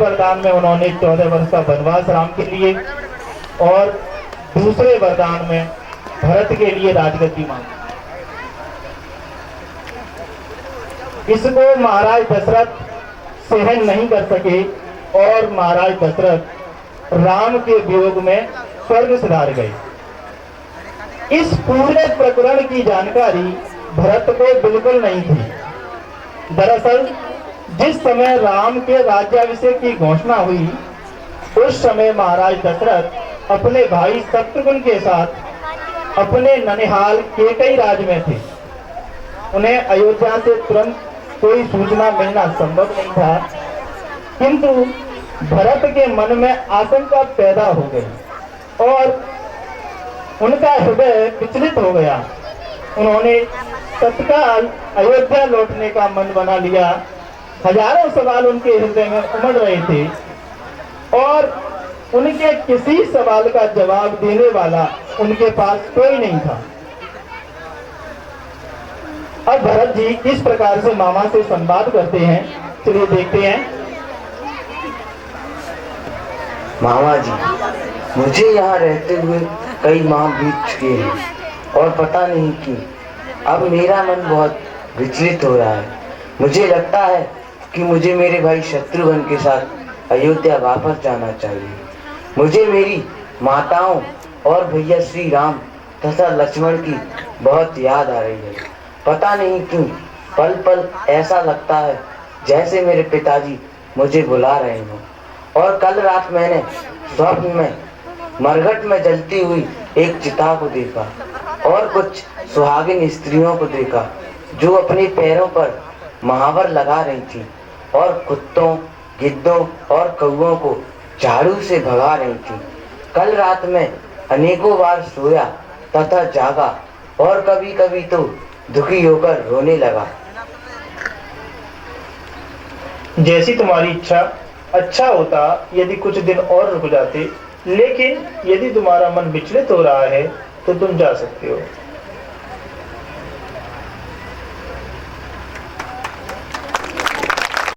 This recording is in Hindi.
वरदान में उन्होंने 14 वर्ष का वनवास राम के लिए और दूसरे वरदान में भरत के लिए राजगद्दी मांगी। इसको महाराज दशरथ सहन नहीं कर सके और महाराज दशरथ राम के वियोग में स्वर्ग सिधार गए। इस पूरे प्रकरण की जानकारी भरत को बिल्कुल नहीं थी। दरअसल जिस समय राम के राज्याभिषेक की घोषणा हुई उस समय महाराज दशरथ अपने भाई शत्रुघ्न के साथ अपने ननिहाल केकई राज में थे। उन्हें अयोध्या से तुरंत कोई सूचना मिलना संभव नहीं था, किंतु भरत के मन में आशंका पैदा हो गई और उनका हृदय विचलित हो गया। उन्होंने तत्काल अयोध्या लौटने का मन बना लिया। हजारों सवाल उनके हृदय में उमड़ रहे थे और उनके किसी सवाल का जवाब देने वाला उनके पास कोई नहीं था। अब भरत जी किस प्रकार से मामा से संवाद करते हैं, चलिए देखते हैं। मामा जी, मुझे यहाँ रहते हुए कई माह बीत चुके हैं और पता नहीं क्यों अब मेरा मन बहुत विचलित हो रहा है। मुझे लगता है कि मुझे मेरे भाई शत्रुघ्न के साथ अयोध्या वापस जाना चाहिए। मुझे मेरी माताओं और भैया श्री राम तथा लक्ष्मण की बहुत याद आ रही है। पता नहीं क्यों पल पल ऐसा लगता है जैसे मेरे पिताजी मुझे बुला रहे हों। और कल रात मैंने स्वप्न में मरघट में जलती हुई एक चिता को देखा और कुछ सुहागिन स्त्रियों को देखा जो अपने पैरों पर महावर लगा रही थी और कुत्तों, गिद्धों और कौओं को झाड़ू से भगा रही थी। कल रात में अनेकों बार सोया तथा जागा और कभी कभी तो दुखी होकर रोने लगा। जैसी तुम्हारी इच्छा। अच्छा होता यदि कुछ दिन और रुक जाते, लेकिन यदि तुम्हारा मन विचलित हो रहा है तो तुम जा सकते हो।